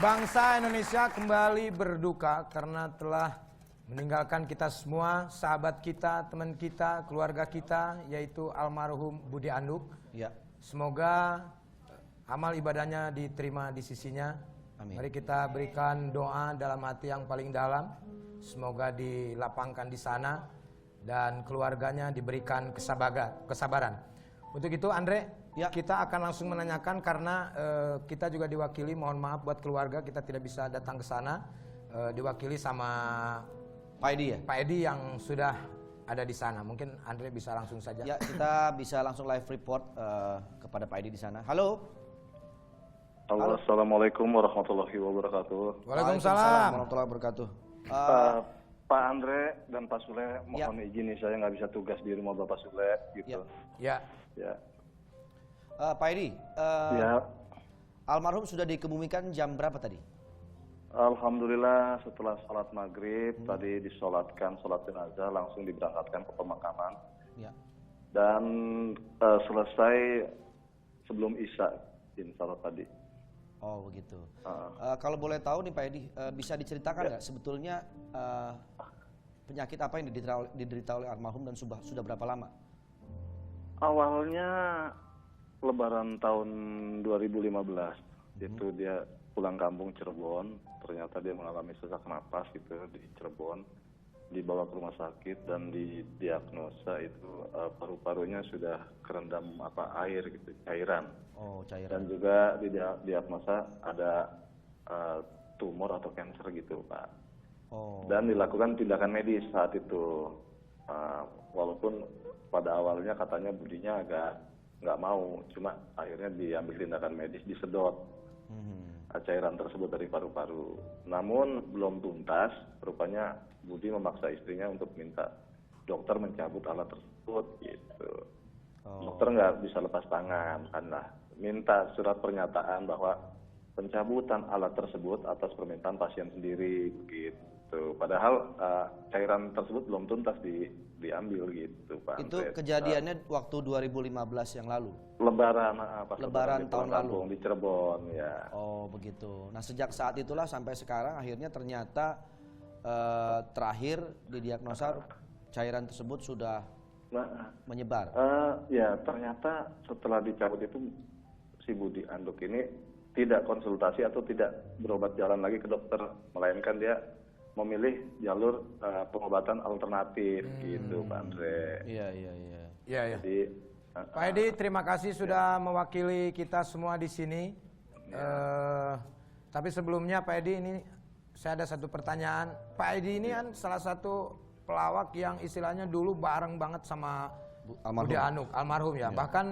Bangsa Indonesia kembali berduka karena telah meninggalkan kita semua, sahabat kita, teman kita, keluarga kita, yaitu almarhum Budi Anduk. Ya. Semoga amal ibadahnya diterima di sisinya. Amin. Mari kita berikan doa dalam hati yang paling dalam. Semoga dilapangkan di sana dan keluarganya diberikan kesabaran. Untuk itu Andre, ya, kita akan langsung menanyakan karena kita juga diwakili, mohon maaf buat keluarga kita tidak bisa datang ke sana, diwakili sama Pak Edi ya? Pak Edi yang sudah ada di sana. Mungkin Andre bisa langsung saja. Ya, kita bisa langsung live report kepada Pak Edi di sana. Halo. Halo. Assalamualaikum warahmatullahi wabarakatuh. Waalaikumsalam warahmatullahi wabarakatuh. Pak Andre dan Pak Sule, mohon izin nih, saya nggak bisa tugas di rumah Bapak Sule gitu. Ya. Ya. Pak Edi, Ya. almarhum sudah dikebumikan jam berapa tadi? Alhamdulillah setelah sholat maghrib tadi disolatkan sholat jenazah, langsung diberangkatkan ke pemakaman. Ya. Dan selesai sebelum Isya, insya Allah tadi. Oh begitu. Kalau boleh tahu nih Pak Edi, bisa diceritakan nggak sebetulnya penyakit apa yang diderita oleh almarhum dan sudah berapa lama? Awalnya Lebaran tahun 2015 itu dia pulang kampung Cirebon, ternyata dia mengalami sesak napas gitu di Cirebon, dibawa ke rumah sakit dan didiagnosa itu paru-parunya sudah kerendam air gitu, cairan. Oh, cairan. Dan juga didiagnosa ada tumor atau kanker gitu, Pak. Oh. Dan dilakukan tindakan medis saat itu, walaupun pada awalnya katanya Budinya agak nggak mau, cuma akhirnya diambil tindakan medis, disedot cairan tersebut dari paru-paru. Namun belum tuntas, rupanya Budi memaksa istrinya untuk minta dokter mencabut alat tersebut gitu. Dokter nggak bisa lepas tangan karena minta surat pernyataan bahwa pencabutan alat tersebut atas permintaan pasien sendiri gitu. Padahal cairan tersebut belum tuntas diambil gitu, Pak. Itu kejadiannya waktu 2015 yang lalu. Lebaran, pas Lebaran tahun lalu di Cirebon, ya. Oh begitu. Nah sejak saat itulah sampai sekarang akhirnya ternyata terakhir didiagnosa cairan tersebut sudah menyebar. Ya ternyata setelah dicabut itu si Budi Anduk ini tidak konsultasi atau tidak berobat jalan lagi ke dokter, melainkan dia memilih jalur pengobatan alternatif gitu, Pak Andre. Iya. Jadi Pak Edi, terima kasih sudah mewakili kita semua di sini. Tapi sebelumnya Pak Edi, ini saya ada satu pertanyaan. Pak Edi ini kan salah satu pelawak yang istilahnya dulu bareng banget sama Budi Anduk, almarhum ya. Bahkan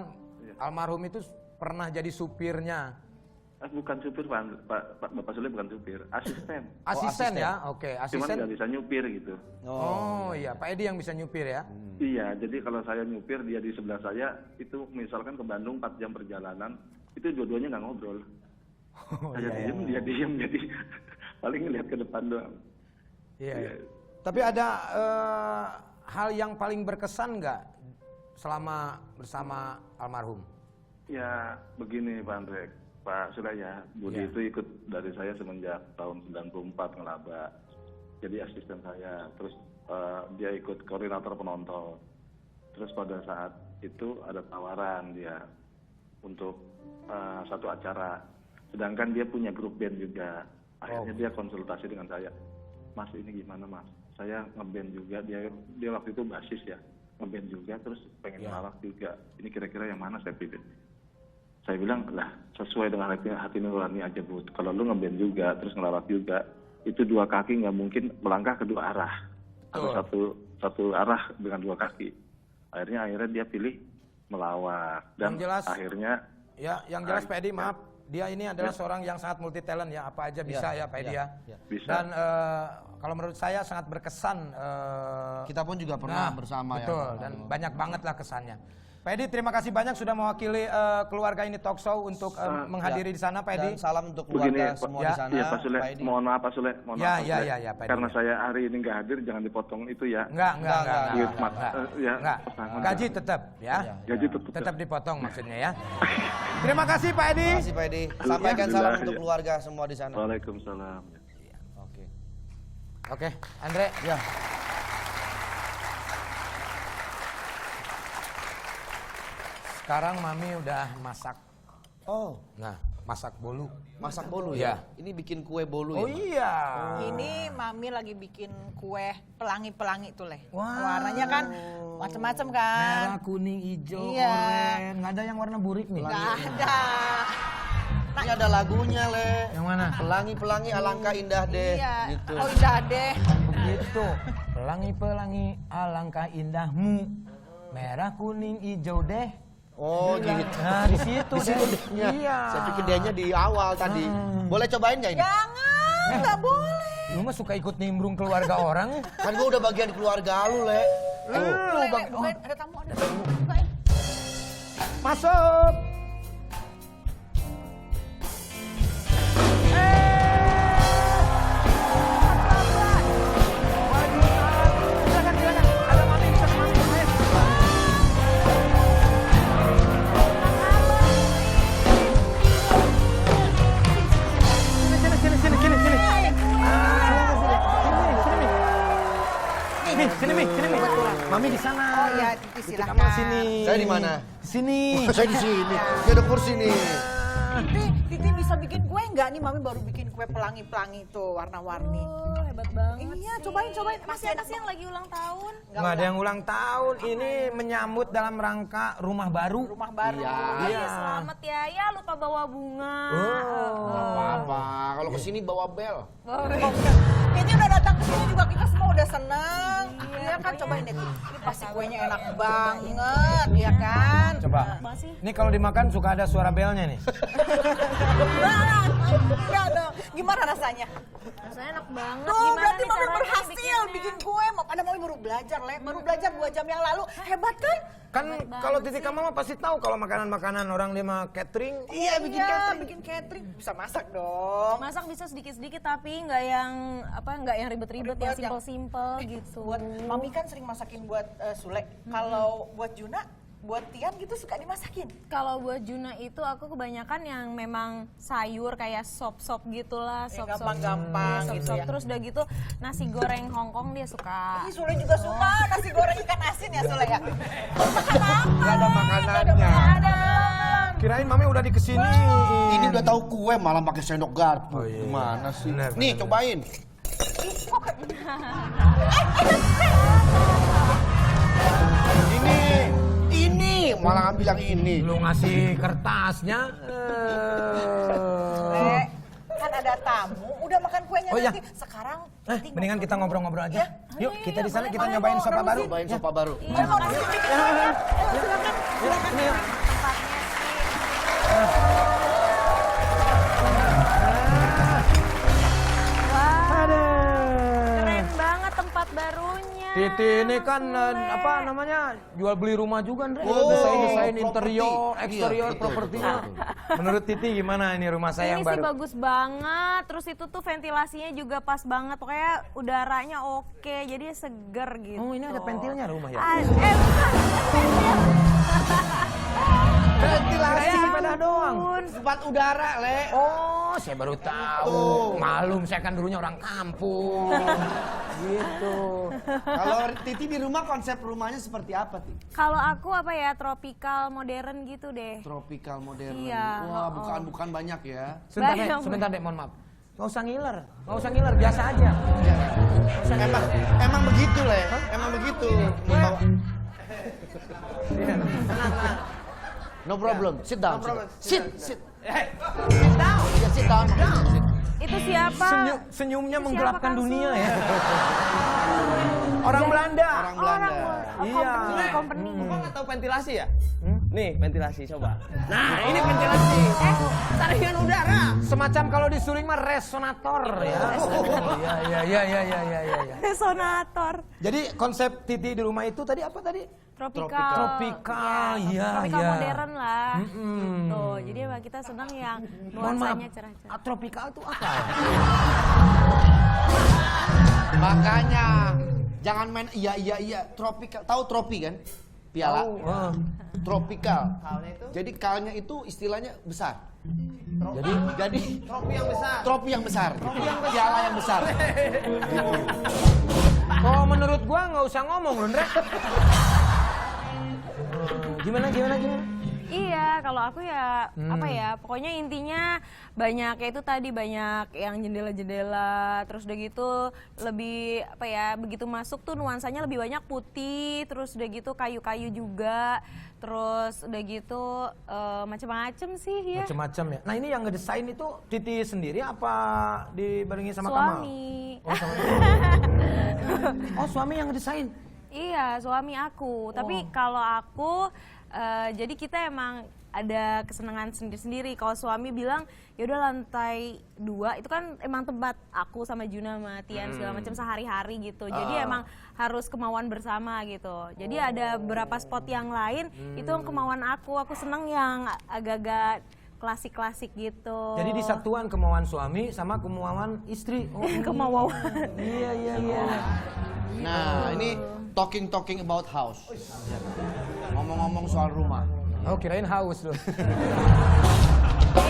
almarhum itu pernah jadi supirnya. Bukan supir, Bapak Sule bukan supir, asisten. Asisten ya, oke. Cuman Asisten. nggak bisa nyupir gitu. Oh iya, Pak Edi yang bisa nyupir ya. Iya, jadi kalau saya nyupir, dia di sebelah saya, itu misalkan ke Bandung 4 jam perjalanan, itu dua-duanya nggak ngobrol. Saya diem, dia diem, jadi paling ngeliat ke depan doang. Iya. Tapi ada hal yang paling berkesan nggak selama bersama almarhum? Ya, begini Pak Andre, Pak Suraya, Budi itu ikut dari saya semenjak tahun 94 ngelaba. Jadi asisten saya, terus dia ikut koordinator penonton. Terus pada saat itu ada tawaran dia untuk satu acara. Sedangkan dia punya grup band juga. Akhirnya dia konsultasi dengan saya. Mas ini gimana Mas? Saya ngeband juga, dia waktu itu basis ya. Ngeband juga, terus pengen ngelawak juga. Ini kira-kira yang mana saya pilih? Saya bilang, lah sesuai dengan hati nurani aja Bud. Kalau lu ngeband juga, terus ngelawak juga, itu dua kaki nggak mungkin melangkah kedua arah. Harus satu arah dengan dua kaki. Akhirnya dia pilih melawak. Dan yang jelas, akhirnya... Ya, yang jelas Pak Edi, maaf. Dia ini adalah seorang yang sangat multi talent ya. Apa aja bisa ya Pak Edi ya. Bisa. Dan kalau menurut saya sangat berkesan. Kita pun juga pernah bersama betul, ya. dan banyak banget lah kesannya. Pak Edi, terima kasih banyak sudah mewakili keluarga ini talk show untuk menghadiri di sana, Pak Edi. Dan salam untuk Begini, keluarga semua di sana. Iya Pak Sule, Pak Edi. mohon maaf Pak Sule, mohon Ya, maaf Pak ya, Sule. ya, ya, Pak Edi. Karena saya hari ini nggak hadir, jangan dipotong itu ya. Enggak. Iya, ya, Enggak. pesangon. Gaji tetap ya. Gaji tetap. Tetap dipotong maksudnya ya. Terima kasih Pak Edi. Terima kasih Pak Edi. Sampaikan salam Alhamdulillah, untuk ya. keluarga semua di sana. Waalaikumsalam. Oke. Oke, Andre. Ya. Sekarang Mami udah masak. Oh, Nah, masak bolu. masak bolu Iya. ya? Ini bikin kue bolu Oh ya? Mak? iya. Ini Mami lagi bikin kue pelangi-pelangi tuh, Leh. Wow. Warnanya kan macam-macam kan. Merah, kuning, hijau, Iya. oranye. Nggak ada yang warna burik nih. Nggak ada. Ini ada lagunya, Le. Yang mana? Pelangi-pelangi alangkah indah deh. Iya. Gitu. Oh, indah deh. Begitu. Pelangi-pelangi alangkah indahmu. Merah, kuning, hijau deh. Oh, gitu. Nah, di situ deh. Iya. Iya. Saya pikir dianya di awal tadi. Boleh cobain nggak ini? Jangan, nggak boleh. Lu mah suka ikut nimbrung keluarga orang. Kan gua udah bagian keluarga lu, Le. Lu Boleh, bang. Leh. Bukain, ada tamu, ada tamu. Bukain. Masuk. Sini, Mi. Mami di sana. Oh iya, Di silakan. kamar sini. Saya di mana? Di sini. Saya di sini. Dia ada kursi nih. Titi bisa bikin kue nggak nih? Mami baru bikin kue pelangi-pelangi tuh, warna-warni. Oh, hebat banget. Iya, sih. cobain. Emang siapa sih yang lagi ulang tahun? Nggak ada yang ulang tahun. Ini menyambut dalam rangka rumah baru. Rumah baru. Oh iya, selamat ya. Ya lupa bawa bunga. Apa-apa. Kalau kesini bawa bel. Titi udah datang ke sini juga kita semua udah seneng. Iya kan, cobain deh. Ini pasti kuenya enak banget, ya kan? Coba. Masih. Ini kalau dimakan suka ada suara belnya nih. Enggak dong. Gimana rasanya? Rasanya enak banget. Tuh, Gimana berarti nih Mami caranya berhasil bikinnya? bikin kue. Ada Mami baru belajar, Le. Baru belajar 2 jam yang lalu. Hebat kan? Kan kalau Titi Kamal mah pasti tahu kalau makanan-makanan orang dia mah catering. Iya, bikin catering. Bisa masak dong. Masak bisa sedikit-sedikit tapi nggak yang ribet-ribet, yang Ribet, yang- simple-simple gitu. Buat Mami kan sering masakin buat Sule. Kalau buat Juna, buat Tian gitu suka dimasakin. Kalau buat Juna itu aku kebanyakan yang memang sayur kayak sop-sop gitulah, Yang sop-sop gampang-gampang gitu sop-sop. ya. Terus udah gitu nasi goreng Hongkong dia suka. Ih, Sule juga suka nasi goreng ikan asin ya, Sule ya. Makan apa? Gak ada makanannya. Ada. Kirain Mami udah di kesini. Ini udah tahu kue malah pakai sendok garpu. Oh, iya. Gimana sih? Bener, Nih, bener. cobain. Ini malah ngambil yang ini. Lu ngasih kertasnya. Le, kan ada tamu, udah makan kuenya Oh, iya. nanti. Sekarang Mendingan kita ngobrol-ngobrol aja. Yuk, iya, kita di sana boleh, kita boleh, nyobain boleh, sopa boleh, baru. Cobain sopa baru. Iya, mau nasi bikin aja. Ini yuk. Tempatnya sih. Wah, keren banget tempat barunya. Titi ini kan apa namanya jual beli rumah juga, Andre. Oh, Desain properti. interior, Iya, eksterior, betul, propertinya. Menurut Titi gimana ini rumah saya Ini yang sih baru? bagus banget, terus itu tuh ventilasinya juga pas banget, pokoknya udaranya oke, jadi seger gitu. Oh, ini ada pentilnya rumah ya? Bukan. Ventilasi sepeda doang. Tempat udara, Le. Oh, saya baru tahu. Oh. Malum, saya kan dulunya orang kampung. Gitu. Kalau Titi di rumah konsep rumahnya seperti apa, Ti? Kalau aku apa ya, tropical modern gitu deh. Tropical modern. Iya, Wah, oh. bukan banyak ya. Sebentar deh, mohon maaf. Nggak usah ngiler, biasa aja. Emang begitu, Le. Emang begitu. Membawa- No problem. Sit down. Sit. Sit down. Ya, sit down. Itu siapa? Senyumnya Itu menggelapkan siapa, Kang dunia Sul? ya. Orang Belanda. Orang Belanda. Iya. Company. Kok nggak tahu ventilasi ya? Nih ventilasi coba. Nah ini ventilasi. Saringan udara. Semacam kalau disuling mah resonator ya. Iya. Resonator. Jadi konsep Titi di rumah itu tadi apa tadi? Tropikal. Tropikal, iya, Tropikal iya. modern lah. Tuh, jadi emang kita senang yang Mohon maaf, nuansanya cerah-cerah. tropikal itu apa? Makanya jangan main iya. Tropikal. Tahu tropi kan? Piala. Tropikal. Jadi kalnya itu istilahnya besar. Jadi Tropi yang besar. tropi yang besar. Piala yang besar. Oh, menurut gua nggak usah ngomong loh, Ndre. Gimana? Iya, kalau aku ya apa ya, pokoknya intinya banyak ya itu tadi banyak yang jendela-jendela, terus udah gitu lebih apa ya, begitu masuk tuh nuansanya lebih banyak putih, terus udah gitu kayu-kayu juga, terus udah gitu macem-macem sih ya. Macam-macam ya. Nah, ini yang ngedesain itu Titi sendiri apa dibarengi sama Kamal? Suami. Oh, sama Oh, suami yang ngedesain. Iya, suami aku. Tapi kalau aku, jadi kita emang ada kesenangan sendiri-sendiri. Kalau suami bilang, yaudah lantai 2, itu kan emang tempat aku sama Juna sama Tian segala macam sehari-hari gitu. Jadi emang harus kemauan bersama gitu. Jadi ada beberapa spot yang lain, itu kemauan aku. Aku seneng yang agak-agak klasik-klasik gitu. Jadi disatuan kemauan suami sama kemauan istri. Oh, kemauan. iya. Nah, ini talking about house. Ngomong-ngomong soal rumah. Oh, kirain haus loh.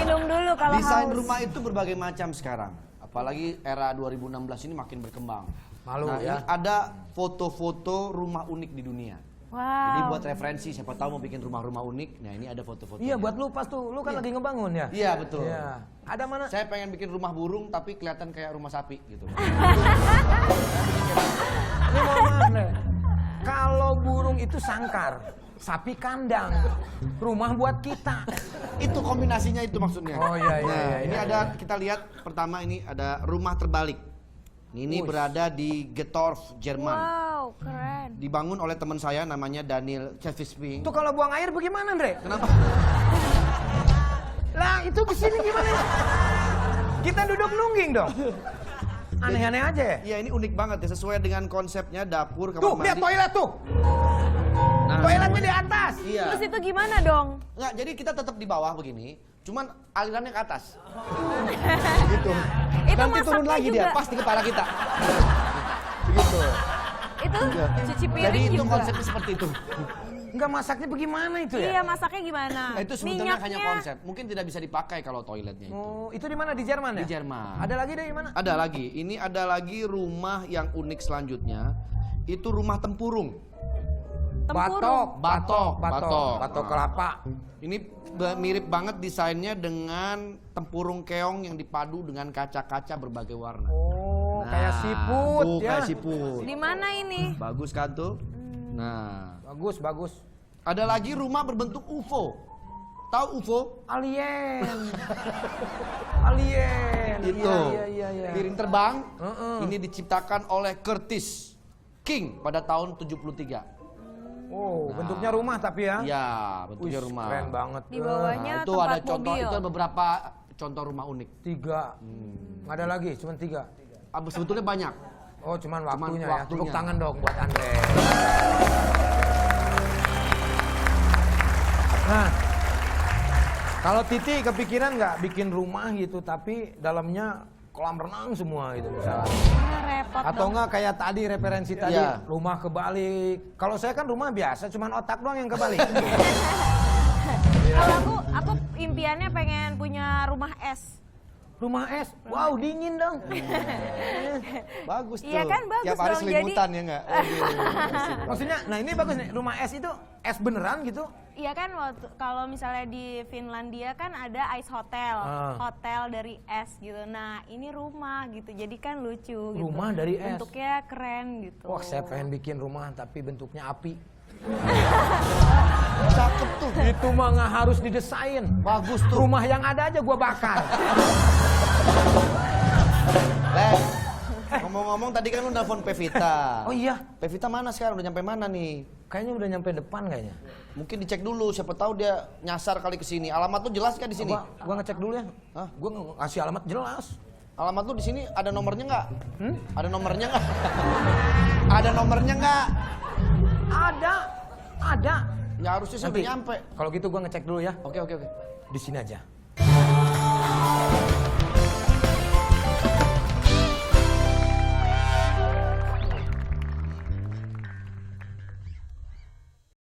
Minum dulu kalau Desain haus. rumah itu berbagai macam sekarang. Apalagi era 2016 ini makin berkembang. Malu Nah, ya. ini ada foto-foto rumah unik di dunia. Jadi Wow. buat referensi, siapa tahu mau bikin rumah-rumah unik. Nah, ini ada foto-fotonya. Iya, buat lu pas tuh. Lu kan lagi ngebangun ya? Iya, betul. Iya. Ada mana? Saya pengen bikin rumah burung tapi kelihatan kayak rumah sapi gitu. Ini mohon maaf nih. Kalau burung itu sangkar, sapi kandang, rumah buat kita. Itu kombinasinya itu maksudnya. Oh, iya. Ini ada, kita lihat pertama ini ada rumah terbalik. Ini berada di Gettorf, Jerman. Wow, keren. Dibangun oleh teman saya namanya Daniel Cevisping. Itu kalau buang air bagaimana, Andre? Kenapa? Lah, itu kesini gimana? Kita duduk nungging dong. Aneh-aneh aja ya? Iya, ini unik banget ya, sesuai dengan konsepnya dapur, kamar Tuh, mandi. lihat toilet tuh. Nah, Toiletnya di atas. Iya. Terus itu gimana dong? Nggak, jadi kita tetap di bawah begini, cuman alirannya ke atas. Gitu. Itu Nanti turun masaknya lagi juga. dia, pas di kepala kita. Begitu. Itu cuci piring Jadi itu juga. konsepnya seperti itu. Enggak, masaknya bagaimana itu ya? Iya, masaknya gimana? Nah, itu sebetulnya hanya Minyaknya. konsep. Mungkin tidak bisa dipakai kalau toiletnya itu. Oh, itu di mana? Di Jerman ya? Di Jerman. Ada lagi dari mana? Ada lagi. Ini ada lagi rumah yang unik selanjutnya. Itu rumah tempurung. Tempurung. Batok kelapa. Ini mirip banget desainnya dengan tempurung keong yang dipadu dengan kaca-kaca berbagai warna. Oh, kayak siput tuh, ya. kayak siput. Di mana ini? Bagus kan tuh? Nah, Bagus. ada lagi rumah berbentuk UFO. Tahu UFO? Alien. Alien. Itu. Iya. Piring terbang. Heeh. Ini diciptakan oleh Curtis King pada tahun 73. Oh, bentuknya rumah tapi ya? Iya, bentuknya Wih, rumah. keren banget. Di bawahnya Nah, itu tempat ada contoh, mobil. itu ada beberapa contoh rumah unik. 3. Nggak ada lagi, cuma 3. Sebetulnya banyak. Oh, cuman waktunya ya. waktunya. Tepuk tangan dong buat Andre. Nah, kalau Titi kepikiran nggak bikin rumah gitu, tapi dalamnya kolam renang semua gitu misalnya. Repot Atau dong. enggak kayak tadi referensi tadi, Iya. rumah kebalik. Kalau saya kan rumah biasa, cuman otak doang yang kebalik. Kalau aku impiannya pengen punya rumah es. Rumah es, wow dingin dong. Bagus tuh. Iya kan, bagus Tiap hari dong, selimutan ya nggak? Maksudnya, nah ini bagus nih, rumah es itu es beneran gitu? Iya kan, kalau misalnya di Finlandia kan ada ice hotel, hotel dari es gitu. Nah ini rumah gitu, jadi kan lucu gitu. Rumah dari es? Bentuknya keren gitu. Wah, saya pengen bikin rumah tapi bentuknya api. Cakep tuh. Itu mah nggak harus didesain. Bagus tuh. Rumah yang ada aja gua bakar. Les, Ngomong-ngomong tadi kan lu nelfon Pevita. Oh iya, Pevita mana sekarang? Udah nyampe mana nih? kayaknya udah nyampe depan kayaknya. Mungkin dicek dulu, siapa tahu dia nyasar kali ke sini. Alamat lu jelas kan di sini? Gua ngecek dulu ya. Hah? Gua ngasih alamat jelas. Alamat lu di sini ada nomornya nggak? Ada nomornya nggak? Ada nomornya nggak? Ada. Ya harusnya sampai nyampe. Kalau gitu gua ngecek dulu ya. Oke. Di sini aja.